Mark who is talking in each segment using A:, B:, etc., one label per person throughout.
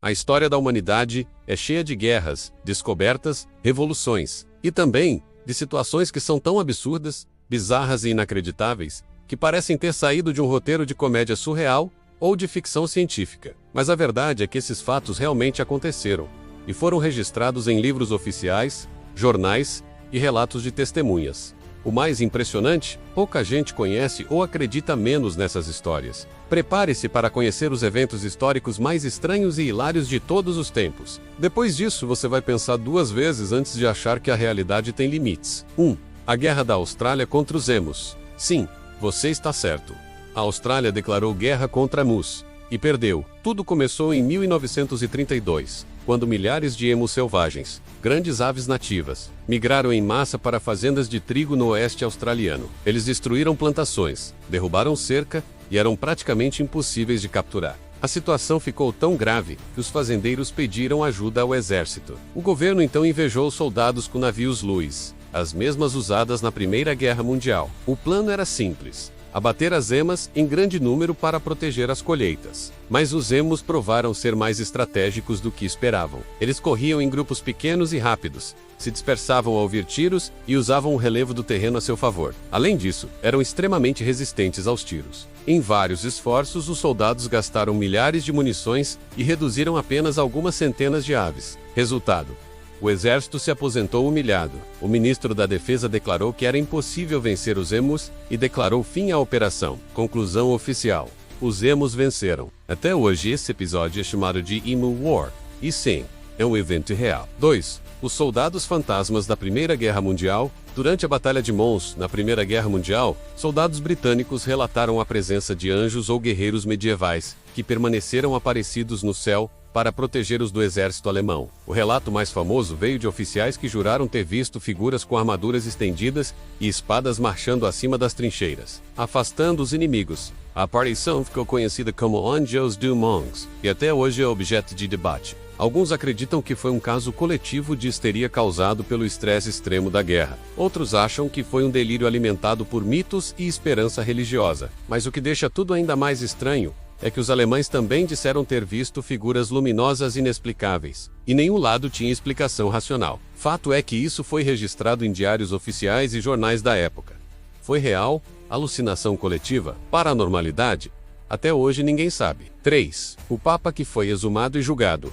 A: A história da humanidade é cheia de guerras, descobertas, revoluções, e também de situações que são tão absurdas, bizarras e inacreditáveis, que parecem ter saído de um roteiro de comédia surreal ou de ficção científica. Mas a verdade é que esses fatos realmente aconteceram, e foram registrados em livros oficiais, jornais e relatos de testemunhas. O mais impressionante, pouca gente conhece ou acredita menos nessas histórias. Prepare-se para conhecer os eventos históricos mais estranhos e hilários de todos os tempos. Depois disso, você vai pensar duas vezes antes de achar que a realidade tem limites. 1. A Guerra da Austrália contra os Emus. Sim, você está certo. A Austrália declarou guerra contra Emus e perdeu. Tudo começou em 1932, quando milhares de emus selvagens, grandes aves nativas, migraram em massa para fazendas de trigo no oeste australiano. Eles destruíram plantações, derrubaram cerca e eram praticamente impossíveis de capturar. A situação ficou tão grave que os fazendeiros pediram ajuda ao exército. O governo então invejou soldados com navios Lewis, as mesmas usadas na Primeira Guerra Mundial. O plano era simples: abater as emas em grande número para proteger as colheitas. Mas os emus provaram ser mais estratégicos do que esperavam. Eles corriam em grupos pequenos e rápidos, se dispersavam ao ouvir tiros e usavam o relevo do terreno a seu favor. Além disso, eram extremamente resistentes aos tiros. Em vários esforços, os soldados gastaram milhares de munições e reduziram apenas algumas centenas de aves. Resultado: o exército se aposentou humilhado. O ministro da Defesa declarou que era impossível vencer os emus e declarou fim à operação. Conclusão oficial: os emus venceram. Até hoje esse episódio é chamado de Emu War. E sim, é um evento real. 2. Os soldados fantasmas da Primeira Guerra Mundial. Durante a Batalha de Mons, na Primeira Guerra Mundial, soldados britânicos relataram a presença de anjos ou guerreiros medievais, que permaneceram aparecidos no céu para proteger os do exército alemão. O relato mais famoso veio de oficiais que juraram ter visto figuras com armaduras estendidas e espadas marchando acima das trincheiras, afastando os inimigos. A aparição ficou conhecida como Anjos dos Monges, e até hoje é objeto de debate. Alguns acreditam que foi um caso coletivo de histeria causado pelo estresse extremo da guerra. Outros acham que foi um delírio alimentado por mitos e esperança religiosa. Mas o que deixa tudo ainda mais estranho é que os alemães também disseram ter visto figuras luminosas inexplicáveis, e nenhum lado tinha explicação racional. Fato é que isso foi registrado em diários oficiais e jornais da época. Foi real? Alucinação coletiva? Paranormalidade? Até hoje ninguém sabe. 3. O Papa que foi exumado e julgado.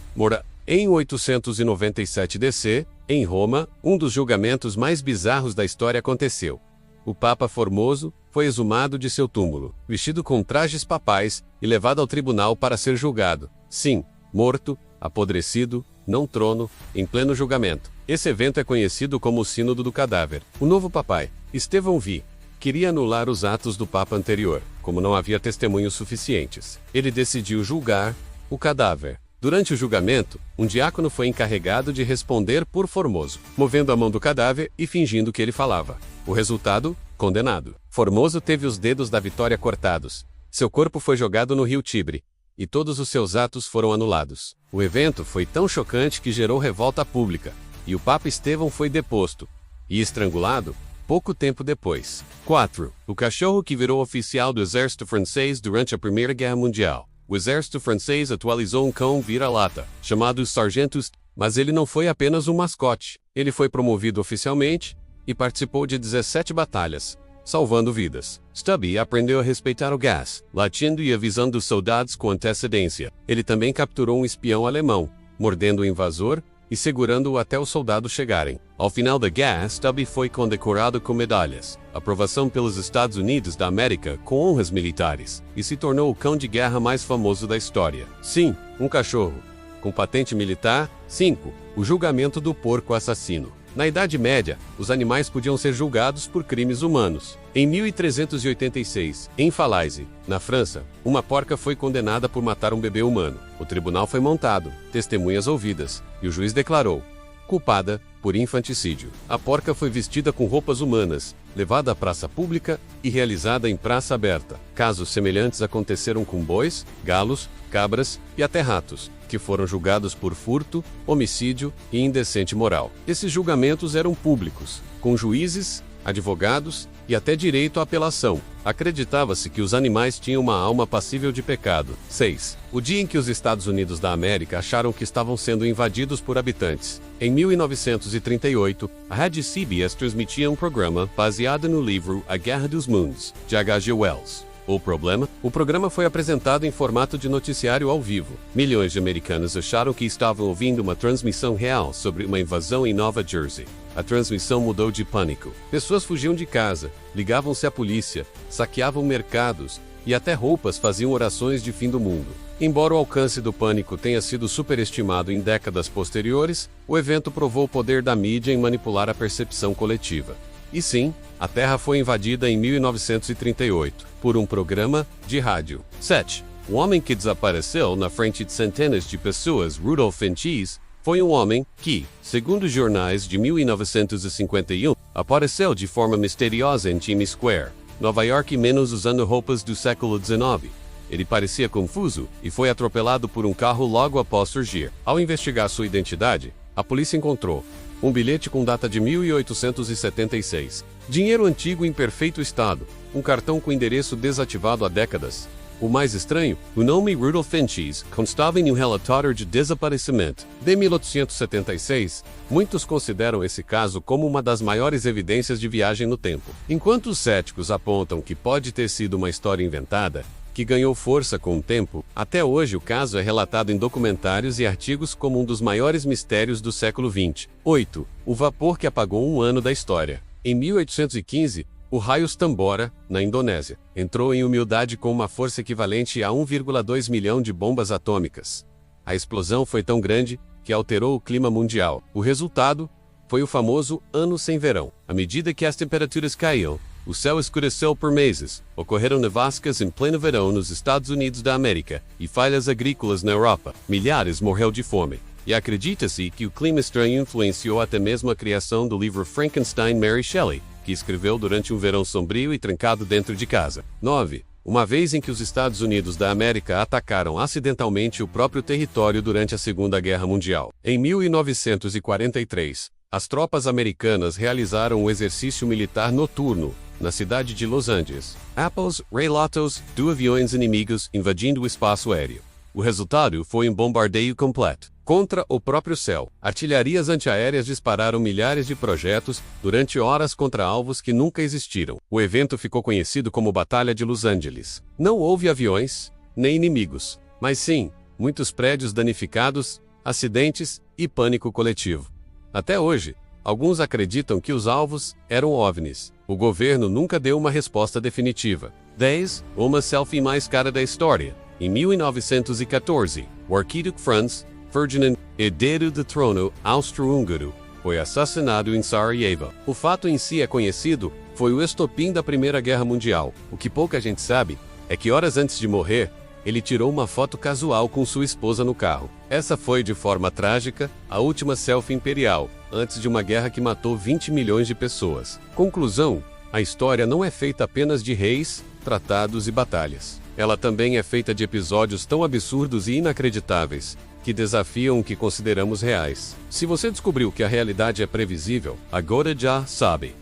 A: Em 897 DC, em Roma, um dos julgamentos mais bizarros da história aconteceu. O Papa Formoso foi exumado de seu túmulo, vestido com trajes papais e levado ao tribunal para ser julgado. Sim, morto, apodrecido, não trono, em pleno julgamento. Esse evento é conhecido como o Sínodo do Cadáver. O novo papai, Estevão V, queria anular os atos do Papa anterior, como não havia testemunhos suficientes. Ele decidiu julgar o cadáver. Durante o julgamento, um diácono foi encarregado de responder por Formoso, movendo a mão do cadáver e fingindo que ele falava. O resultado? Condenado. Formoso teve os dedos da vitória cortados. Seu corpo foi jogado no rio Tibre, e todos os seus atos foram anulados. O evento foi tão chocante que gerou revolta pública, e o Papa Estevão foi deposto e estrangulado pouco tempo depois. 4. O cachorro que virou oficial do exército francês durante a Primeira Guerra Mundial. O exército francês atualizou um cão vira-lata, chamado Sargento, mas ele não foi apenas um mascote. Ele foi promovido oficialmente e participou de 17 batalhas, salvando vidas. Stubby aprendeu a respeitar o gás, latindo e avisando os soldados com antecedência. Ele também capturou um espião alemão, mordendo o invasor e segurando-o até os soldados chegarem. Ao final da guerra, Stubby foi condecorado com medalhas, aprovação pelos Estados Unidos da América com honras militares, e se tornou o cão de guerra mais famoso da história. Sim, um cachorro. Com patente militar. 5. O julgamento do porco assassino. Na Idade Média, os animais podiam ser julgados por crimes humanos. Em 1386, em Falaise, na França, uma porca foi condenada por matar um bebê humano. O tribunal foi montado, testemunhas ouvidas, e o juiz declarou culpada por infanticídio. A porca foi vestida com roupas humanas, levada à praça pública e realizada em praça aberta. Casos semelhantes aconteceram com bois, galos, cabras e até ratos, que foram julgados por furto, homicídio e indecente moral. Esses julgamentos eram públicos, com juízes, advogados e até direito à apelação. Acreditava-se que os animais tinham uma alma passível de pecado. 6. O dia em que os Estados Unidos da América acharam que estavam sendo invadidos por habitantes. Em 1938, a Rádio CBS transmitia um programa baseado no livro A Guerra dos Mundos, de H.G. Wells. O problema? O programa foi apresentado em formato de noticiário ao vivo. Milhões de americanos acharam que estavam ouvindo uma transmissão real sobre uma invasão em Nova Jersey. A transmissão mudou de pânico. Pessoas fugiam de casa, ligavam-se à polícia, saqueavam mercados e até roupas faziam orações de fim do mundo. Embora o alcance do pânico tenha sido superestimado em décadas posteriores, o evento provou o poder da mídia em manipular a percepção coletiva. E sim, a Terra foi invadida em 1938, por um programa de rádio. 7. O homem que desapareceu na frente de centenas de pessoas, Rudolph Funches, foi um homem que, segundo os jornais de 1951, apareceu de forma misteriosa em Times Square, Nova York, menos usando roupas do século XIX. Ele parecia confuso e foi atropelado por um carro logo após surgir. Ao investigar sua identidade, a polícia encontrou um bilhete com data de 1876, dinheiro antigo em perfeito estado, um cartão com endereço desativado há décadas. O mais estranho, o nome Rudolph Funches constava em um relatório de desaparecimento. De 1876, muitos consideram esse caso como uma das maiores evidências de viagem no tempo. Enquanto os céticos apontam que pode ter sido uma história inventada, que ganhou força com o tempo, até hoje o caso é relatado em documentários e artigos como um dos maiores mistérios do século XX. 8. O vapor que apagou um ano da história. Em 1815, o raio Tambora, na Indonésia, entrou em humildade com uma força equivalente a 1,2 milhão de bombas atômicas. A explosão foi tão grande que alterou o clima mundial. O resultado foi o famoso Ano Sem Verão. À medida que as temperaturas caíam, o céu escureceu por meses, ocorreram nevascas em pleno verão nos Estados Unidos da América e falhas agrícolas na Europa. Milhares morreram de fome. E acredita-se que o clima estranho influenciou até mesmo a criação do livro Frankenstein Mary Shelley, que escreveu durante um verão sombrio e trancado dentro de casa. 9. Uma vez em que os Estados Unidos da América atacaram acidentalmente o próprio território durante a Segunda Guerra Mundial. Em 1943, as tropas americanas realizaram um exercício militar noturno na cidade de Los Angeles. Após relatos de aviões inimigos invadindo o espaço aéreo. O resultado foi um bombardeio completo contra o próprio céu. Artilharias antiaéreas dispararam milhares de projetos durante horas contra alvos que nunca existiram. O evento ficou conhecido como Batalha de Los Angeles. Não houve aviões, nem inimigos, mas sim, muitos prédios danificados, acidentes e pânico coletivo. Até hoje, alguns acreditam que os alvos eram OVNIs. O governo nunca deu uma resposta definitiva. 10. Uma selfie mais cara da história. Em 1914, o arquiduque Franz Ferdinand, herdeiro do trono austro-húngaro, foi assassinado em Sarajevo. O fato em si é conhecido, foi o estopim da Primeira Guerra Mundial. O que pouca gente sabe é que horas antes de morrer, ele tirou uma foto casual com sua esposa no carro. Essa foi, de forma trágica, a última selfie imperial, antes de uma guerra que matou 20 milhões de pessoas. Conclusão: a história não é feita apenas de reis, tratados e batalhas. Ela também é feita de episódios tão absurdos e inacreditáveis, que desafiam o que consideramos reais. Se você descobriu que a realidade é previsível, agora já sabe.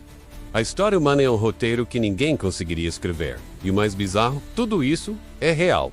A: A história humana é um roteiro que ninguém conseguiria escrever. E o mais bizarro, tudo isso é real.